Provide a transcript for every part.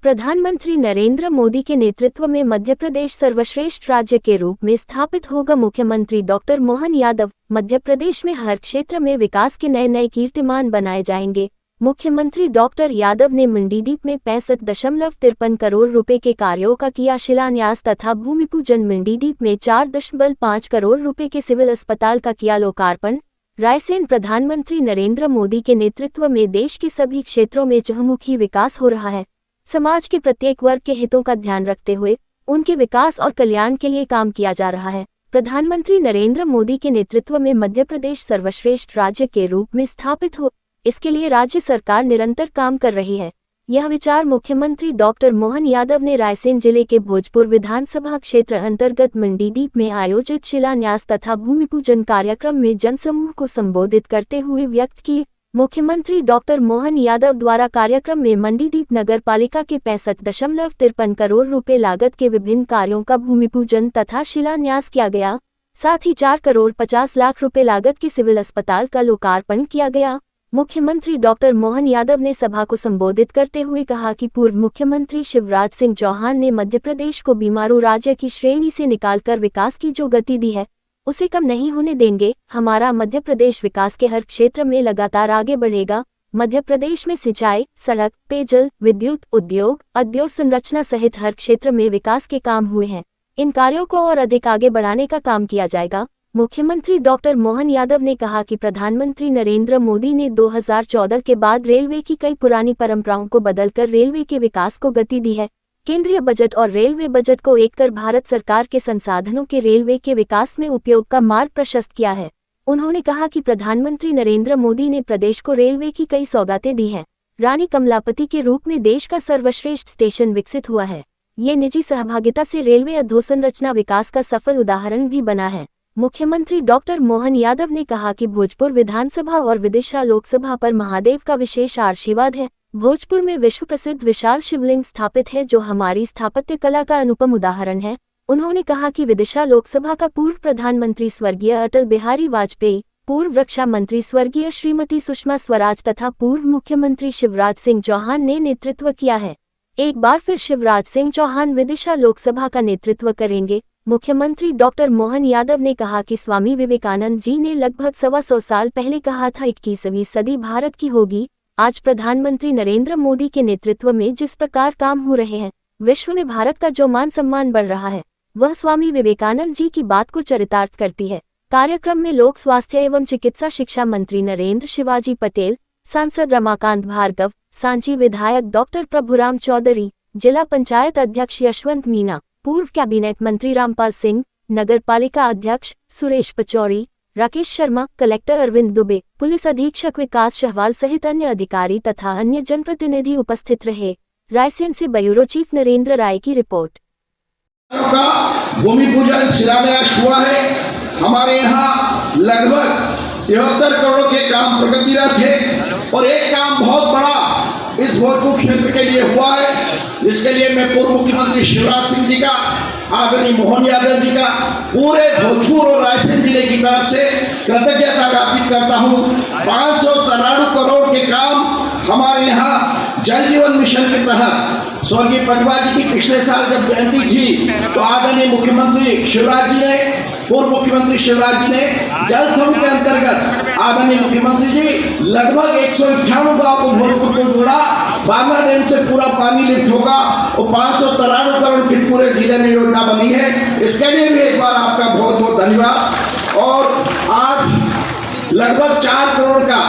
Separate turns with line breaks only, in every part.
प्रधानमंत्री नरेंद्र मोदी के नेतृत्व में मध्य प्रदेश सर्वश्रेष्ठ राज्य के रूप में स्थापित होगा। मुख्यमंत्री डॉक्टर मोहन यादव। मध्य प्रदेश में हर क्षेत्र में विकास के नए नए कीर्तिमान बनाए जाएंगे। मुख्यमंत्री डॉक्टर यादव ने मंडीदीप में 65.53 करोड़ रुपए के कार्यों का किया शिलान्यास तथा भूमि पूजन। मंडीदीप में 4.5 करोड़ रुपए के सिविल अस्पताल का किया लोकार्पण। रायसेन। प्रधानमंत्री नरेंद्र मोदी के नेतृत्व में देश के सभी क्षेत्रों में चहुमुखी विकास हो रहा है। समाज के प्रत्येक वर्ग के हितों का ध्यान रखते हुए उनके विकास और कल्याण के लिए काम किया जा रहा है। प्रधानमंत्री नरेंद्र मोदी के नेतृत्व में मध्य प्रदेश सर्वश्रेष्ठ राज्य के रूप में स्थापित हो, इसके लिए राज्य सरकार निरंतर काम कर रही है। यह विचार मुख्यमंत्री डॉक्टर मोहन यादव ने रायसेन जिले के भोजपुर विधानसभा क्षेत्र अंतर्गत मंडीदीप में आयोजित शिलान्यास तथा भूमि पूजन कार्यक्रम में जनसमूह को संबोधित करते हुए व्यक्त की। मुख्यमंत्री डॉक्टर मोहन यादव द्वारा कार्यक्रम में मंडीदीप नगर पालिका के 65.53 करोड़ रुपए लागत के विभिन्न कार्यों का भूमि पूजन तथा शिलान्यास किया गया। साथ ही 4 करोड़ 50 लाख रुपए लागत के सिविल अस्पताल का लोकार्पण किया गया। मुख्यमंत्री डॉक्टर मोहन यादव ने सभा को संबोधित करते हुए कहा कि पूर्व मुख्यमंत्री शिवराज सिंह चौहान ने मध्य प्रदेश को बीमारू राज्य की श्रेणी से निकालकर विकास की जो गति दी है उसे कम नहीं होने देंगे। हमारा मध्य प्रदेश विकास के हर क्षेत्र में लगातार आगे बढ़ेगा। मध्य प्रदेश में सिंचाई, सड़क, पेयजल, विद्युत, उद्योग, अधोसंरचना सहित हर क्षेत्र में विकास के काम हुए हैं। इन कार्यों को और अधिक आगे बढ़ाने का काम किया जाएगा। मुख्यमंत्री डॉक्टर मोहन यादव ने कहा कि प्रधानमंत्री नरेंद्र मोदी ने 2014 के बाद रेलवे की कई पुरानी परंपराओं को बदलकर रेलवे के विकास को गति दी है। केंद्रीय बजट और रेलवे बजट को एक कर भारत सरकार के संसाधनों के रेलवे के विकास में उपयोग का मार्ग प्रशस्त किया है। उन्होंने कहा कि प्रधानमंत्री नरेंद्र मोदी ने प्रदेश को रेलवे की कई सौगातें दी हैं। रानी कमलापति के रूप में देश का सर्वश्रेष्ठ स्टेशन विकसित हुआ है। ये निजी सहभागिता से रेलवे अधोसंरचना विकास का सफल उदाहरण भी बना है। मुख्यमंत्री डॉक्टर मोहन यादव ने कहा कि भोजपुर विधानसभा और विदिशा लोकसभा पर महादेव का विशेष आशीर्वाद है। भोजपुर में विश्व प्रसिद्ध विशाल शिवलिंग स्थापित है जो हमारी स्थापत्य कला का अनुपम उदाहरण है। उन्होंने कहा कि विदिशा लोकसभा का पूर्व प्रधानमंत्री स्वर्गीय अटल बिहारी वाजपेयी, पूर्व रक्षा मंत्री स्वर्गीय श्रीमती सुषमा स्वराज तथा पूर्व मुख्यमंत्री शिवराज सिंह चौहान ने नेतृत्व किया है। एक बार फिर शिवराज सिंह चौहान विदिशा लोकसभा का नेतृत्व करेंगे। मुख्यमंत्री डॉक्टर मोहन यादव ने कहा कि स्वामी विवेकानंद जी ने लगभग 125 साल पहले कहा था 21वीं सदी भारत की होगी। आज प्रधानमंत्री नरेंद्र मोदी के नेतृत्व में जिस प्रकार काम हो रहे हैं, विश्व में भारत का जो मान सम्मान बढ़ रहा है वह स्वामी विवेकानंद जी की बात को चरितार्थ करती है। कार्यक्रम में लोक स्वास्थ्य एवं चिकित्सा शिक्षा मंत्री नरेंद्र शिवाजी पटेल, सांसद रमाकांत भार्गव, सांची विधायक डॉक्टर प्रभुराम चौधरी, जिला पंचायत अध्यक्ष यशवंत मीना, पूर्व कैबिनेट मंत्री रामपाल सिंह, नगर पालिका अध्यक्ष सुरेश पचौरी, राकेश शर्मा, कलेक्टर अरविंद दुबे, पुलिस अधीक्षक विकास शहवाल सहित अन्य अधिकारी तथा अन्य जनप्रतिनिधि उपस्थित रहे। रायसेन से ब्यूरो चीफ नरेंद्र राय की रिपोर्ट।
भूमि पूजन शिलान्यास हुआ है। हमारे यहाँ लगभग 73 करोड़ के काम प्रगतिरत है और एक काम बहुत बड़ा इस भोजपुर क्षेत्र के लिए हुआ है, जिसके लिए मैं पूर्व मुख्यमंत्री शिवराज सिंह जी का, आदरणीय मोहन यादव जी का, पूरे भोजपुर और रायसेन जिले की तरफ से कृतज्ञता ज्ञापित करता हूँ। 593 करोड़ के काम हमारे यहाँ जल जीवन मिशन के तहत स्वर्गीय पटवा जी की पिछले साल जब जयंती थी तो आदरणीय मुख्यमंत्री शिवराज जी ने, पूर्व मुख्यमंत्री शिवराज जी ने जल समूह के अंतर्गत आदरणीय मुख्यमंत्री जी लगभग 198 गाँव को भोजपुर को जोड़ा। बांग्ला डैम से पूरा पानी लिफ्ट होगा और 593 करोड़ की पूरे जिले में योजना बनी है। इसके लिए भी एक बार आपका बहुत बहुत धन्यवाद। और आज लगभग 4 करोड़ का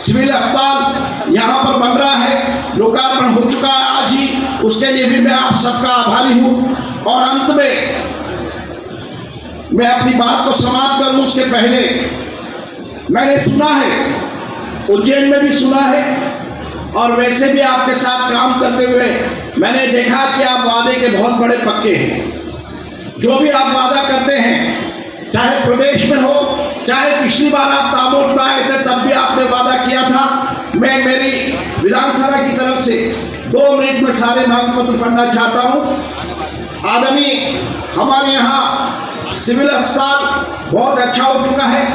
सिविल अस्पताल यहाँ पर बन रहा है, लोकार्पण हो चुका है आज ही। उसके लिए भी मैं आप सबका आभारी हूँ। और अंत में मैं अपनी बात को समाप्त करूँ उसके पहले मैंने सुना है, उज्जैन में भी सुना है और वैसे भी आपके साथ काम करते हुए मैंने देखा कि आप वादे के बहुत बड़े पक्के हैं। जो भी आप वादा करते हैं, चाहे प्रदेश में हो, चाहे पिछली बार आप ताबोट में आए थे तब भी आपने वादा किया था। मैं मेरी विधानसभा की तरफ से 2 मिनट में सारे मांग पत्र पढ़ना चाहता हूँ। आदरणीय, हमारे यहाँ सिविल अस्पताल बहुत अच्छा हो चुका है।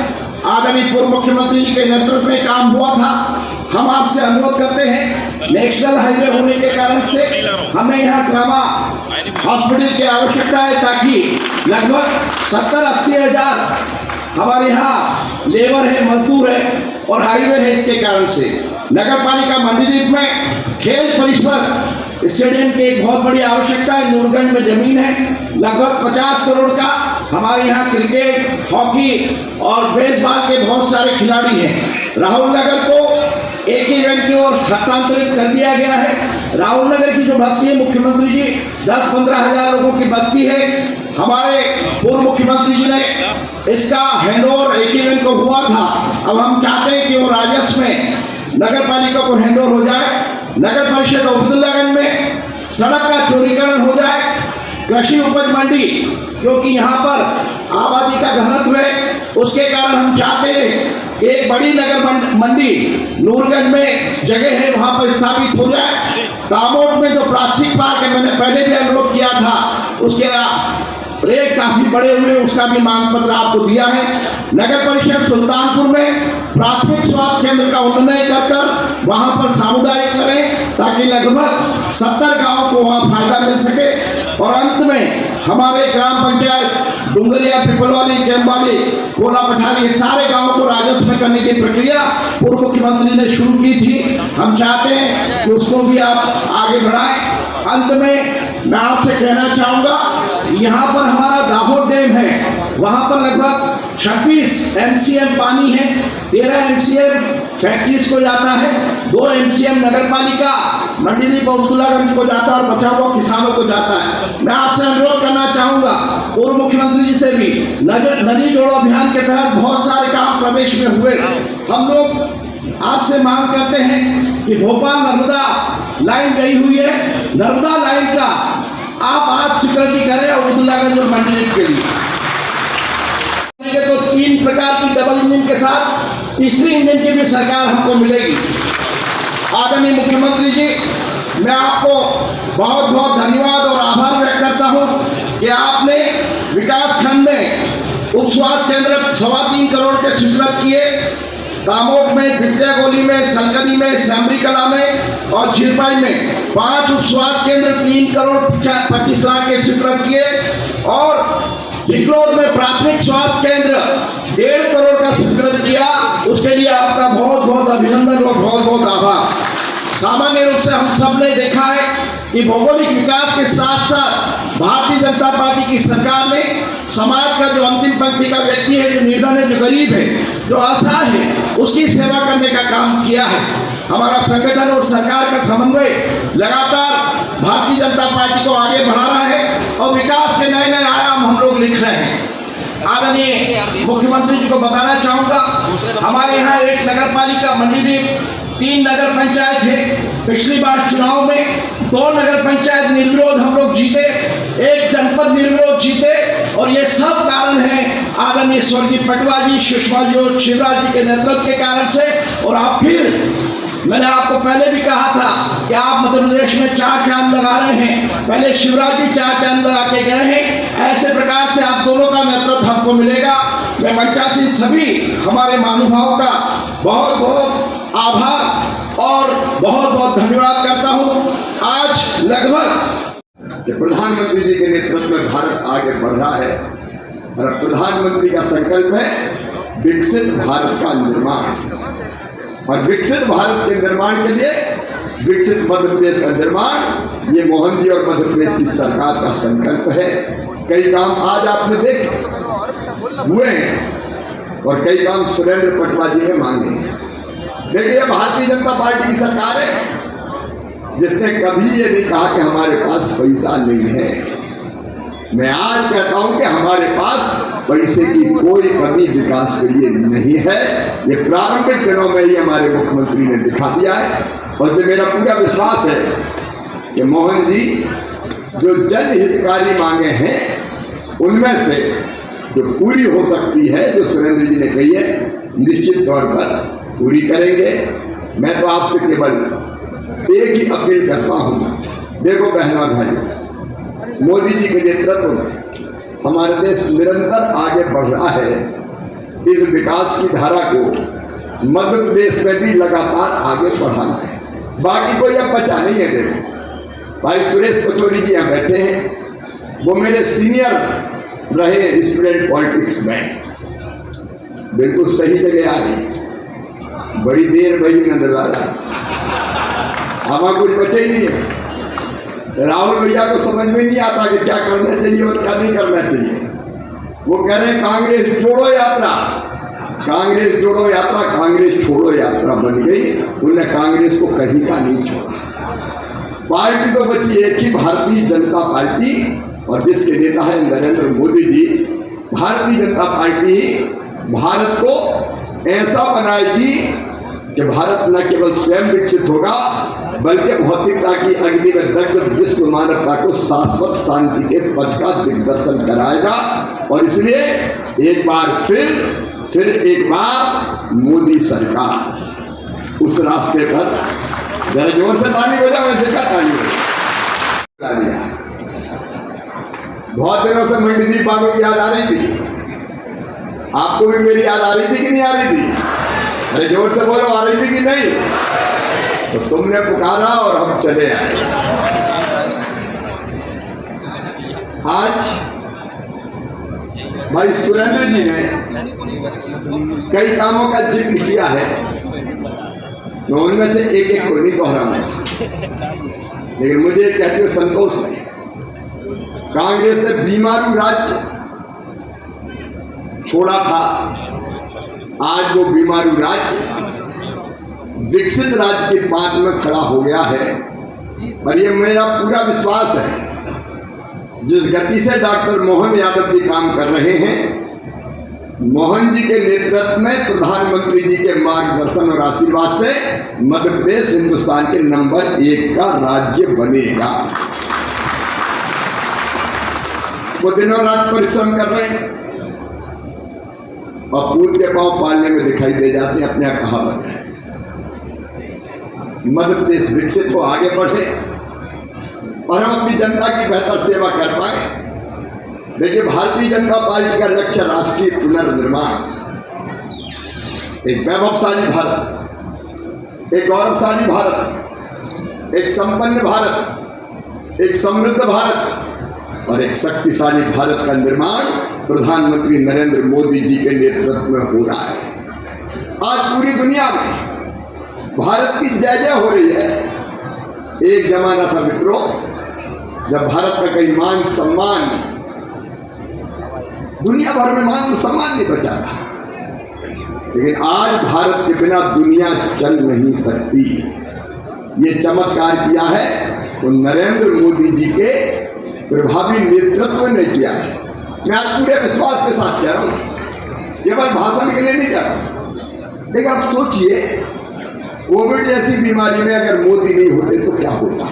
आदरणीय पूर्व मुख्यमंत्री जी के नेतृत्व में काम हुआ था। हम आपसे अनुरोध करते हैं, नेशनल हाईवे होने के कारण से हमें यहाँ ट्रामा हॉस्पिटल की आवश्यकता है, ताकि लगभग 70-80 हजार हमारे यहाँ लेबर है, मजदूर है और हाईवे है। इसके कारण से नगर पालिका मंडीदीप में खेल परिसर स्टेडियम की एक बहुत बड़ी आवश्यकता है। नूरगंज में जमीन है लगभग 50 करोड़ का। हमारे यहाँ क्रिकेट, हॉकी और बेसबॉल के बहुत सारे खिलाड़ी हैं। राहुल नगर को एक इवेंट की ओर हस्तांतरित कर दिया गया है। राहुल नगर की जो बस्ती है, मुख्यमंत्री जी 10-15 हजार लोगों की बस्ती है। हमारे पूर्व मुख्यमंत्री जी ने इसका हैंडओवर एक इवेंट को हुआ था। अब हम चाहते हैं कि वो राजस्व में नगर पालिका को हैंडओवर हो जाए। नगर परिषद अब्दुल्लागंज में सड़क का चौड़ीकरण हो जाए। कृषि उपज मंडी, क्योंकि यहाँ पर आबादी का घनत्व है, उसके कारण हम चाहते हैं कि एक बड़ी नगर मंडी नूरगंज में जगह है, वहाँ पर स्थापित हो जाए। दामोद में जो प्लास्टिक पार्क है, मैंने पहले भी अनुरोध किया था, उसके रेट काफी बड़े हुए, उसका भी मांग पत्र आपको दिया है। नगर परिषद सुल्तानपुर में प्राथमिक स्वास्थ्य केंद्र का उन्नयन कर वहां पर सामुदायिक करें, ताकि लगभग 70 गांवों को वहां फायदा मिल सके। और अंत में हमारे ग्राम पंचायत डुंगरिया, पिपलवाली, कैम्बाली, कोला पठारी, ये सारे गांवों को राजस्व में करने की प्रक्रिया पूर्व मुख्यमंत्री ने शुरू की थी। हम चाहते हैं कि उसको भी आप आगे बढ़ाएं। अंत में मैं आपसे कहना चाहूंगा, यहाँ पर हमारा दाहोद डैम है, वहाँ पर लगभग 26 MCM पानी है, 13 MCM फैक्ट्रीज को जाता है, 2 MCM नगर पालिका मंडीदीप और अब्दुल्लागंज को जाता है और बचा हुआ किसानों को जाता है। मैं आपसे अनुरोध करना चाहूंगा, पूर्व मुख्यमंत्री जी से भी नदी जोड़ो अभियान के तहत बहुत सारे काम प्रदेश में हुए। हम लोग आपसे मांग करते हैं कि भोपाल नर्मदा लाइन गई हुई है, नर्मदा लाइन का आप आज स्वीकृति करें अब्दुल्लागंज और मंडीदीप के लिए। तो 3 प्रकार की डबल इंजन के साथ तीसरी इंजन की भी सरकार हमको मिलेगी। आदरणीय मुख्यमंत्री जी, मैं आपको बहुत बहुत धन्यवाद और आभार व्यक्त करता हूं कि आपने विकास खंड में उप स्वास्थ्य केंद्र 3.25 करोड़ के स्वीकृत किए। दामोद में, विद्यागोली में, संगनी में, सैमरी कला में और झीरपाई में 5 उप स्वास्थ्य केंद्र 3 करोड़ 25 लाख के स्वीकृत किए। और जिक्रोद में प्राथमिक स्वास्थ्य केंद्र 1.5 करोड़ का स्वीकृत किया। उसके लिए आपका बहुत बहुत अभिनंदन और बहुत बहुत आभार। सामान्य रूप से हम सब ने देखा है कि भौगोलिक विकास के साथ साथ भारतीय जनता पार्टी की सरकार ने समाज का जो अंतिम पंक्ति का व्यक्ति है, जो निर्धन है, जो गरीब है, जो असहाय है, उसकी सेवा करने का काम किया है। हमारा संगठन और सरकार का समन्वय लगातार भारतीय जनता पार्टी को आगे बढ़ा रहा है और विकास के नए नए आयाम हम लोग लिख रहे हैं। आदरणीय मुख्यमंत्री जी को बताना चाहूंगा, हमारे यहाँ एक नगर पालिका मंडीदीप, 3 नगर पंचायत है। पिछली बार चुनाव में 2 नगर पंचायत निर्विरोध हम लोग जीते, 1 जनपद निर्विरोध जीते। और ये सब कारण है आदरणीय स्वर्गीय पटवा जी, सुषमा जी और शिवराज जी के नेतृत्व के कारण से। और आप फिर, मैंने आपको पहले भी कहा था कि आप मध्य प्रदेश में 4 चांद लगा रहे हैं। पहले शिवराज जी 4 चांद लगा के गए हैं, ऐसे प्रकार से आप दोनों का नेतृत्व हमको मिलेगा। मैं मंचासीन सभी हमारे महानुभावों का बहुत बहुत आभार और बहुत बहुत धन्यवाद करता हूं। आज लगभग
प्रधानमंत्री जी के नेतृत्व में भारत आगे बढ़ रहा है और प्रधानमंत्री का संकल्प है विकसित भारत का निर्माण। और विकसित भारत के निर्माण के लिए विकसित मध्य प्रदेश का निर्माण, ये मोहन जी और मध्य प्रदेश की सरकार का संकल्प है। कई काम आज आपने देखे हुए हैं और कई काम सुरेंद्र पटवा जी ने मांगे हैं। देखिए, भारतीय जनता पार्टी की सरकार है जिसने कभी ये नहीं कहा कि हमारे पास पैसा नहीं है। मैं आज कहता हूं कि हमारे पास पैसे की कोई कमी विकास के लिए नहीं है। ये प्रारंभिक दिनों में ही हमारे मुख्यमंत्री ने दिखा दिया है। और जो मेरा पूरा विश्वास है कि मोहन जी जो जनहितकारी मांगे हैं उनमें से जो पूरी हो सकती है, जो सुरेंद्र जी ने कही है, निश्चित तौर पर पूरी करेंगे। मैं तो आपसे केवल एक ही अपील करता हूँ, देखो बहनों भाइयों, मोदी जी के नेतृत्व में हमारा देश निरंतर आगे बढ़ रहा है इस विकास की धारा को मध्य प्रदेश में भी लगातार आगे बढ़ाना है। बाकी कोई अब बचा नहीं है। देखो भाई सुरेश पचौरी जी यहाँ बैठे हैं, वो मेरे सीनियर रहे स्टूडेंट पॉलिटिक्स में, बिल्कुल सही जगह आ रही, बड़ी देर वही नजर आ रहा, हमारा कुछ बचे ही नहीं है। राहुल भैया को समझ में नहीं आता कि क्या करना चाहिए और क्या नहीं करना चाहिए। वो कह रहे हैं कांग्रेस जोड़ो यात्रा, कांग्रेस जोड़ो यात्रा, कांग्रेस छोड़ो यात्रा बन गई। उन्होंने कांग्रेस को कहीं का नहीं छोड़ा। पार्टी तो बची एक ही, भारतीय जनता पार्टी, और जिसके नेता है नरेंद्र मोदी जी। भारतीय जनता पार्टी भारत को ऐसा बनाएगी कि भारत न केवल स्वयं विकसित होगा बल्कि भौतिकता की अग्नि में दग्ध विश्व मानवता को शाश्वत शांति के पथ का दिग्दर्शन कराएगा। और इसलिए एक बार फिर एक बार मोदी सरकार उस रास्ते पर, जरा जोर से ताली बजा, वैसे क्या ताली बजा। बहुत दिनों से मंडीदीप बाबू की याद आ रही थी, आपको भी मेरी याद आ रही थी कि नहीं आ रही थी? अरे जोर से बोलो, आ रही थी कि नहीं? तो तुमने पुकारा और हम चले आए। आज भाई सुरेंद्र जी ने कई कामों का जिक्र किया है, मैं उनमें से एक एक को नहीं दोहराऊंगा, लेकिन मुझे कहते हुए संतोष है। कांग्रेस ने बीमारू राज्य छोड़ा था, आज वो बीमारू राज्य विकसित राज्य की बात में खड़ा हो गया है। और ये मेरा पूरा विश्वास है, जिस गति से डॉक्टर मोहन यादव जी काम कर रहे हैं, मोहन जी के नेतृत्व में, प्रधानमंत्री जी के मार्गदर्शन और आशीर्वाद से मध्य प्रदेश हिंदुस्तान के नंबर 1 का राज्य बनेगा। वो दिनों रात परिश्रम कर रहे हैं और पूत के पांव पालने में दिखाई दे जाते हैं। अपने आप कहावत है, मध्य प्रदेश विकसित हो, आगे बढ़े और हम अपनी जनता की बेहतर सेवा कर पाए। देखिए, भारतीय जनता पार्टी का लक्ष्य राष्ट्रीय पुनर्निर्माण, एक वैभवशाली भारत, एक गौरवशाली भारत, एक संपन्न भारत, एक समृद्ध भारत और एक शक्तिशाली भारत का निर्माण प्रधानमंत्री नरेंद्र मोदी जी के नेतृत्व में हो रहा है। आज पूरी दुनिया में भारत की जय जय हो रही है। एक जमाना था मित्रों, जब भारत का कई मान सम्मान, दुनिया भर में मान सम्मान नहीं बचा था, लेकिन आज भारत के बिना दुनिया चल नहीं सकती। ये चमत्कार किया है वो नरेंद्र मोदी जी के प्रभावी नेतृत्व ने किया है। मैं आज पूरे विश्वास के साथ कह रहा हूं, केवल भाषण के लिए नहीं कह रहा। लेकिन आप सोचिए, कोविड जैसी बीमारी में अगर मोदी नहीं होते तो क्या होता?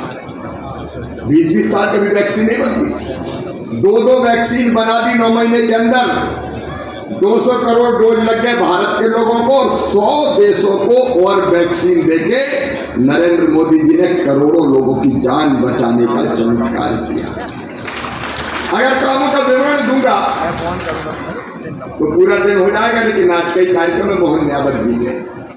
20-20 साल कभी वैक्सीन नहीं बनती थी, 2-2 वैक्सीन बना दी 9 महीने के अंदर, 200 करोड़ डोज लग गए भारत के लोगों को, 100 देशों को और वैक्सीन देके नरेंद्र मोदी जी ने करोड़ों लोगों की जान बचाने का चमत्कार किया। अगर कामों का विवरण दूंगा तो पूरा दिन हो जाएगा, लेकिन आज कई कार्यक्रम में मोहन यादव जी ने